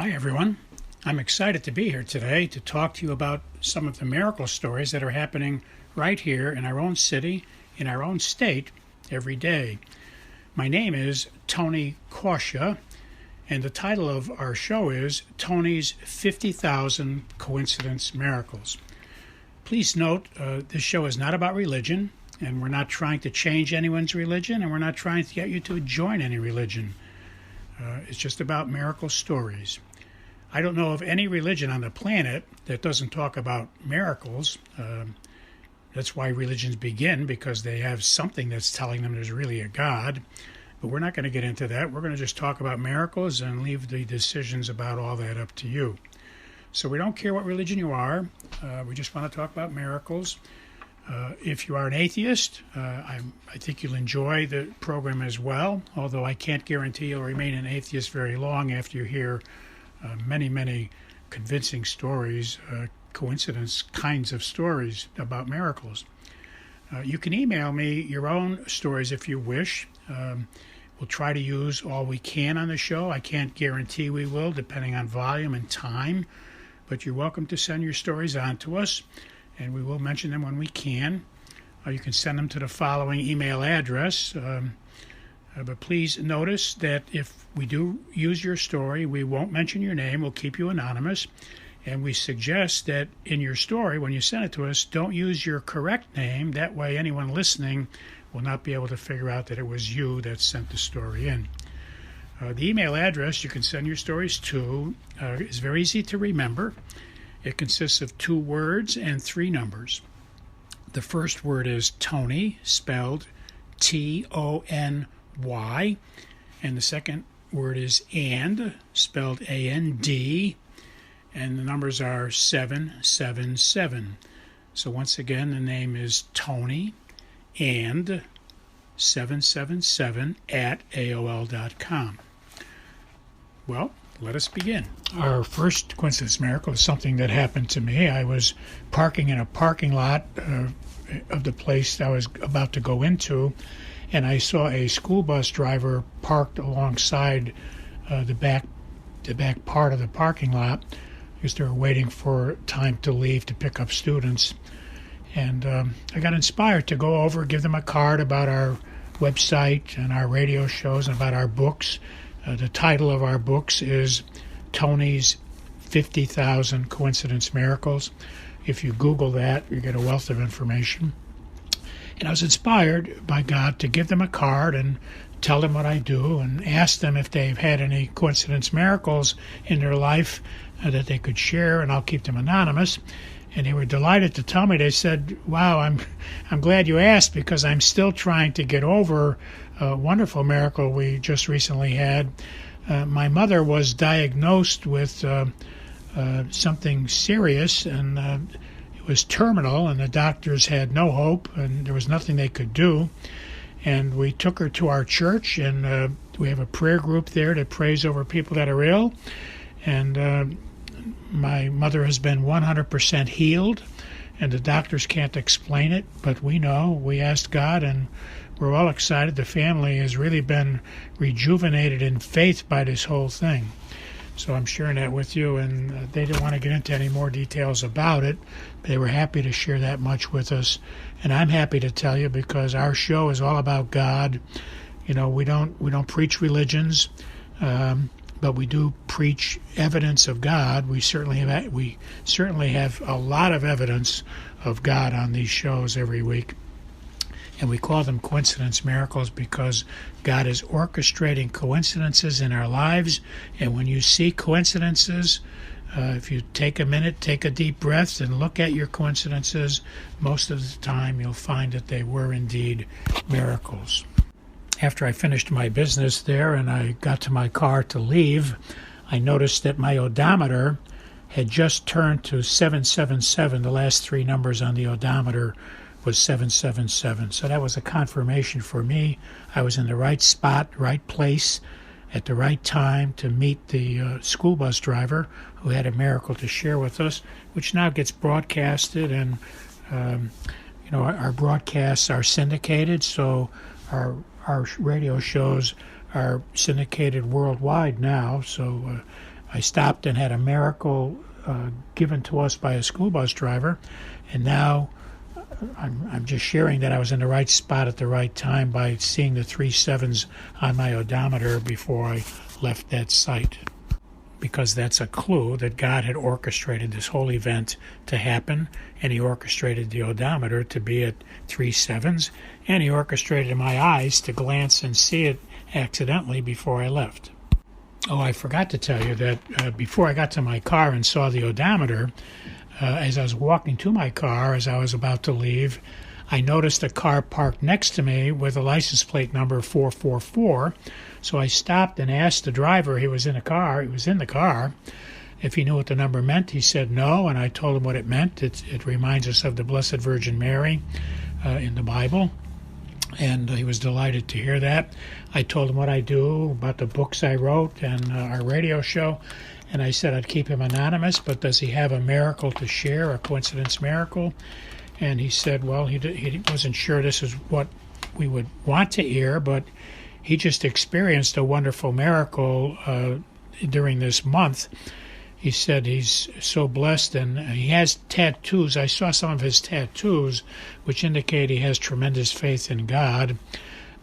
Hi, everyone. I'm excited to be here today to talk to you about some of the miracle stories that are happening right here in our own city, in our own state, every day. My name is Tony Kausha, and the title of our show is Tony's 50,000 Coincidence Miracles. Please note, this show is not about religion, and we're not trying to change anyone's religion, and we're not trying to get you to join any religion. It's just about miracle stories. I don't know of any religion on the planet that doesn't talk about miracles. That's why religions begin, because they have something that's telling them there's really a God. But we're not going to get into that. We're going to just talk about miracles and leave the decisions about all that up to you. So we don't care what religion you are. We just want to talk about miracles. If you are an atheist, I think you'll enjoy the program as well, although I can't guarantee you'll remain an atheist very long after you hear many convincing stories, coincidence kinds of stories about miracles. You can email me your own stories if you wish. We'll try to use all we can on the show. I can't guarantee we will, depending on volume and time, but you're welcome to send your stories on to us, and we will mention them when we can. You can send them to the following email address. But please notice that if we do use your story, we won't mention your name. We'll keep you anonymous. And we suggest that in your story, when you send it to us, don't use your correct name. That way anyone listening will not be able to figure out that it was you that sent the story in. The email address you can send your stories to is very easy to remember. It consists of 2 words and 3 numbers. The first word is Tony, spelled Tony, and the second word is and, spelled AND, and the numbers are 777. So once again, the name is Tony and 777 at AOL.com. Well, let us begin. Our first coincidence miracle is something that happened to me. I was parking in a parking lot of the place I was about to go into, and I saw a school bus driver parked alongside the back part of the parking lot because they were waiting for time to leave to pick up students. And I got inspired to go over, give them a card about our website and our radio shows and about our books. The title of our books is Tony's 50,000 Coincidence Miracles. If you Google that, you get a wealth of information. And I was inspired by God to give them a card and tell them what I do and ask them if they've had any coincidence miracles in their life that they could share, and I'll keep them anonymous. And they were delighted to tell me. They said, wow, I'm glad you asked, because I'm still trying to get over a wonderful miracle we just recently had. My mother was diagnosed with something serious, and it was terminal, and the doctors had no hope, and there was nothing they could do. And we took her to our church, and we have a prayer group there that prays over people that are ill. And my mother has been 100% healed, and the doctors can't explain it, but we know. We asked God, and we're all excited. The family has really been rejuvenated in faith by this whole thing. So I'm sharing that with you, and they didn't want to get into any more details about it. They were happy to share that much with us, and I'm happy to tell you, because our show is all about God. You know, we don't preach religions, but we do preach evidence of God. We certainly have a lot of evidence of God on these shows every week. And we call them coincidence miracles because God is orchestrating coincidences in our lives. And when you see coincidences, if you take a minute, take a deep breath, and look at your coincidences, most of the time you'll find that they were indeed miracles. After I finished my business there and I got to my car to leave, I noticed that my odometer had just turned to 777. The last 3 numbers on the odometer was 777. So that was a confirmation for me. I was in the right spot, right place, at the right time to meet the school bus driver who had a miracle to share with us, which now gets broadcasted. And, our broadcasts are syndicated, so our radio shows are syndicated worldwide now. So I stopped and had a miracle given to us by a school bus driver, and now I'm just sharing that I was in the right spot at the right time by seeing the 3 sevens on my odometer before I left that site, because that's a clue that God had orchestrated this whole event to happen, and he orchestrated the odometer to be at 3 sevens, and he orchestrated my eyes to glance and see it accidentally before I left. Oh, I forgot to tell you that before I got to my car and saw the odometer, as I was walking to my car, as I was about to leave, I noticed a car parked next to me with a license plate number 444. So I stopped and asked the driver, he was in the car, if he knew what the number meant. He said no, and I told him what it meant. It reminds us of the Blessed Virgin Mary in the Bible. And he was delighted to hear that. I told him what I do, about the books I wrote and our radio show. And I said I'd keep him anonymous, but does he have a miracle to share, a coincidence miracle? And he said, well, he wasn't sure this is what we would want to hear, but he just experienced a wonderful miracle during this month. He said he's so blessed, and he has tattoos. I saw some of his tattoos, which indicate he has tremendous faith in God,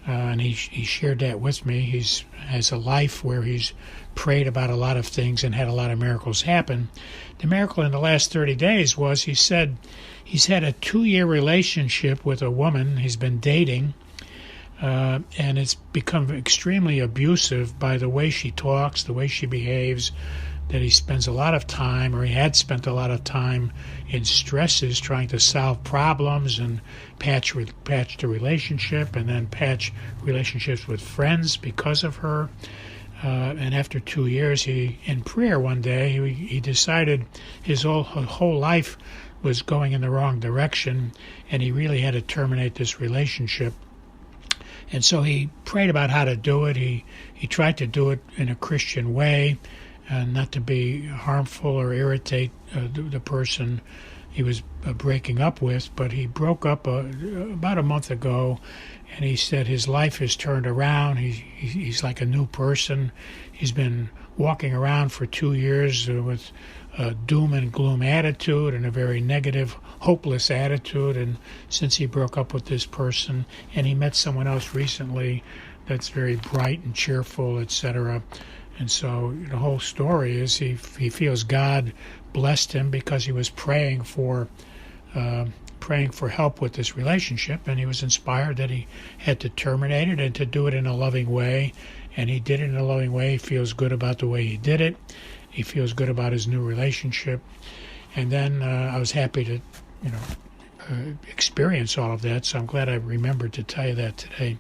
and he shared that with me. He has a life where he's prayed about a lot of things and had a lot of miracles happen. The miracle in the last 30 days was, he said he's had a 2-year relationship with a woman he's been dating, and it's become extremely abusive by the way she talks, the way she behaves, that he spends a lot of time, or he had spent a lot of time, in stresses trying to solve problems and patch the relationship, and then patch relationships with friends because of her. And after 2 years, in prayer one day, he decided his whole life was going in the wrong direction, and he really had to terminate this relationship. And so he prayed about how to do it. He tried to do it in a Christian way, not to be harmful or irritate the person he was breaking up with. But he broke up about a month ago, and he said his life has turned around. He's like a new person. He's been walking around for 2 years with a doom and gloom attitude and a very negative, hopeless attitude. And since he broke up with this person, and he met someone else recently that's very bright and cheerful, etc. And so the whole story is he feels God blessed him because he was praying for help with this relationship, and he was inspired that he had to terminate it and to do it in a loving way. And he did it in a loving way. He feels good about the way he did it. He feels good about his new relationship. And then I was happy to, experience all of that, so I'm glad I remembered to tell you that today.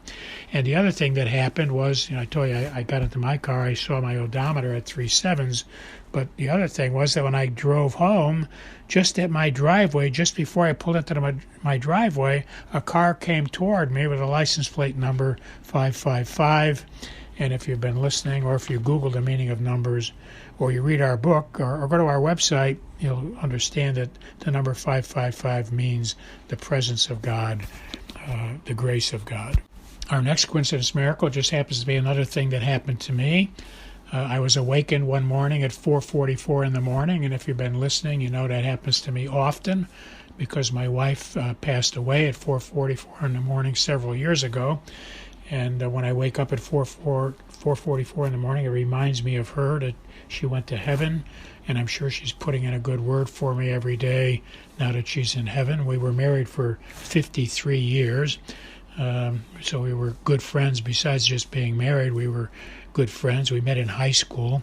And the other thing that happened was, I told you I got into my car, I saw my odometer at 3 sevens, but the other thing was that when I drove home, just at my driveway, just before I pulled into my driveway, a car came toward me with a license plate number 555. And if you've been listening, or if you Google the meaning of numbers, or you read our book, or go to our website, you'll understand that the number 555 means the presence of God, the grace of God. Our next coincidence miracle just happens to be another thing that happened to me. I was awakened one morning at 4:44 in the morning, and if you've been listening, you know that happens to me often, because my wife passed away at 4:44 in the morning several years ago. And when I wake up at 4:44 in the morning, it reminds me of her, that she went to heaven, and I'm sure she's putting in a good word for me every day now that she's in heaven. We were married for 53 years, so we were good friends. Besides just being married, we were good friends. We met in high school,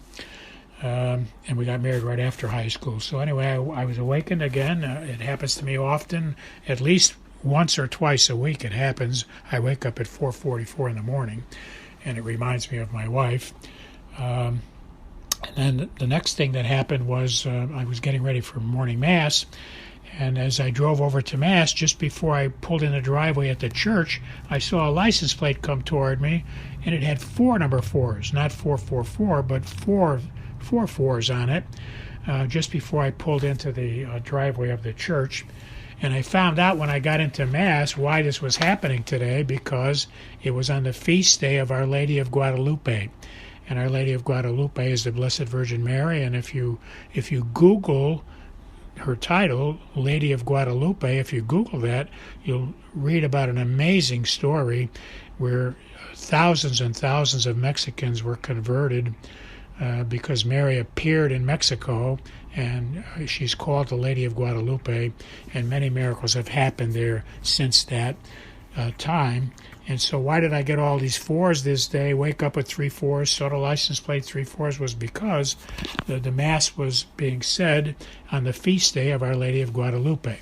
and we got married right after high school. So anyway, I was awakened again. It happens to me often, at least once or twice a week it happens. I wake up at 4:44 in the morning, and it reminds me of my wife. And then the next thing that happened was I was getting ready for morning mass, and as I drove over to mass, just before I pulled in the driveway at the church, I saw a license plate come toward me, and it had 4 number 4s, not 444, but four 4s on it, just before I pulled into the driveway of the church. And I found out when I got into Mass why this was happening today, because it was on the feast day of Our Lady of Guadalupe. and Our Lady of Guadalupe is the Blessed Virgin Mary. And if you Google her title, Lady of Guadalupe, if you Google that, you'll read about an amazing story where thousands and thousands of Mexicans were converted because Mary appeared in Mexico, and she's called the Lady of Guadalupe, and many miracles have happened there since that time. And so why did I get all these 4s this day, wake up with 3 4s, saw the license plate 3 4s, was because the Mass was being said on the feast day of Our Lady of Guadalupe.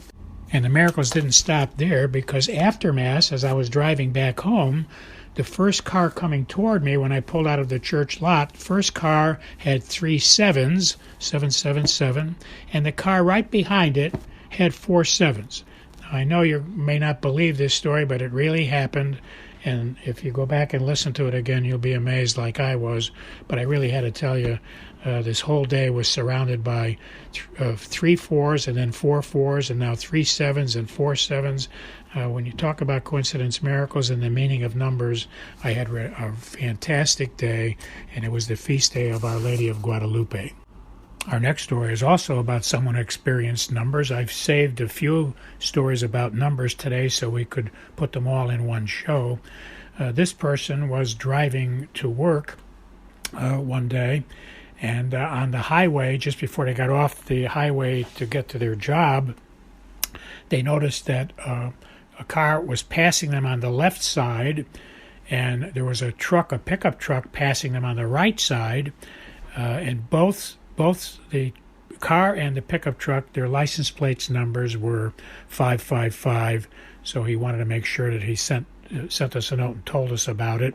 And the miracles didn't stop there, because after Mass, as I was driving back home, the first car coming toward me when I pulled out of the church lot, first car had 3 7s, 777, and the car right behind it had 4 7s. Now, I know you may not believe this story, but it really happened, and if you go back and listen to it again, you'll be amazed like I was. But I really had to tell you, this whole day was surrounded by 3 4s and then 4 4s and now 3 7s and 4 7s. When you talk about coincidence, miracles, and the meaning of numbers, I had a fantastic day, and it was the feast day of Our Lady of Guadalupe. Our next story is also about someone who experienced numbers. I've saved a few stories about numbers today so we could put them all in one show. This person was driving to work one day, and on the highway, just before they got off the highway to get to their job, they noticed that a car was passing them on the left side, and there was a pickup truck passing them on the right side, and both the car and the pickup truck, their license plates numbers were 555, so he wanted to make sure that he sent us a note and told us about it,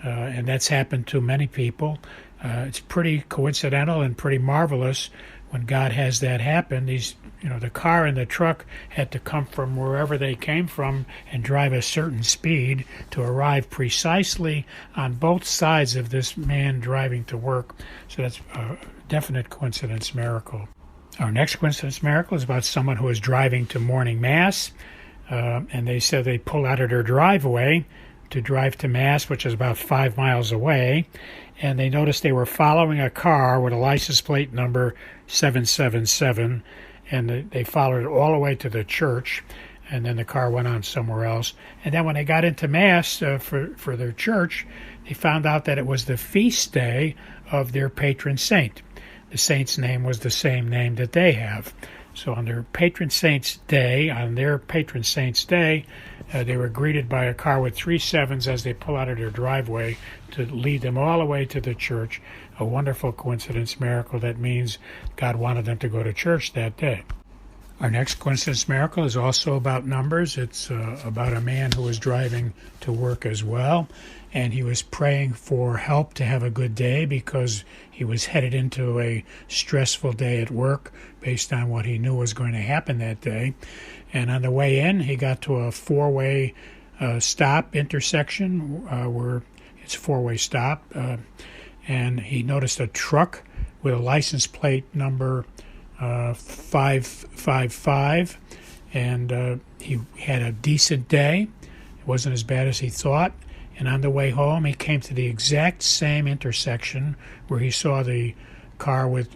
and that's happened to many people. It's pretty coincidental and pretty marvelous when God has that happen. The car and the truck had to come from wherever they came from and drive a certain speed to arrive precisely on both sides of this man driving to work. So that's a definite coincidence miracle. Our next coincidence miracle is about someone who was driving to morning Mass, and they said they pulled out of their driveway to drive to Mass, which is about 5 miles away, and they noticed they were following a car with a license plate number 777, and they followed it all the way to the church, and then the car went on somewhere else. And then when they got into Mass for their church, they found out that it was the feast day of their patron saint. The saint's name was the same name that they have. So on their patron saint's day, they were greeted by a car with 3 7s as they pull out of their driveway to lead them all the way to the church. A wonderful coincidence miracle that means God wanted them to go to church that day. Our next coincidence miracle is also about numbers. It's about a man who was driving to work as well, and he was praying for help to have a good day because he was headed into a stressful day at work based on what he knew was going to happen that day. And on the way in, he got to a 4-way stop intersection where it's a 4-way stop, and he noticed a truck with a license plate number 555, and he had a decent day. It wasn't as bad as he thought. And on the way home, he came to the exact same intersection where he saw the car it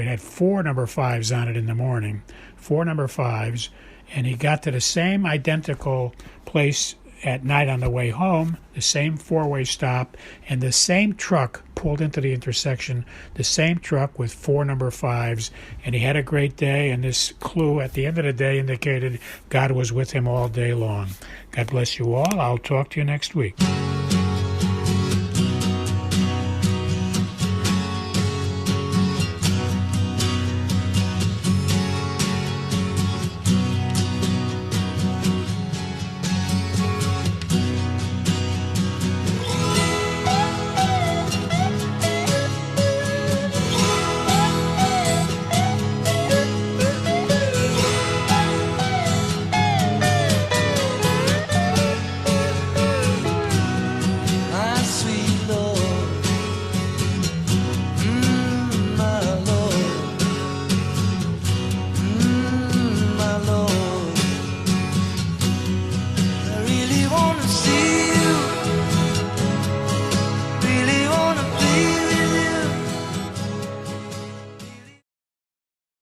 had 4 number 5s on it in the morning, 4 number 5s, and he got to the same identical place at night on the way home, the same 4-way stop, and the same truck pulled into the intersection, the same truck with 4 number 5s, and he had a great day, and this clue at the end of the day indicated God was with him all day long. God bless you all. I'll talk to you next week.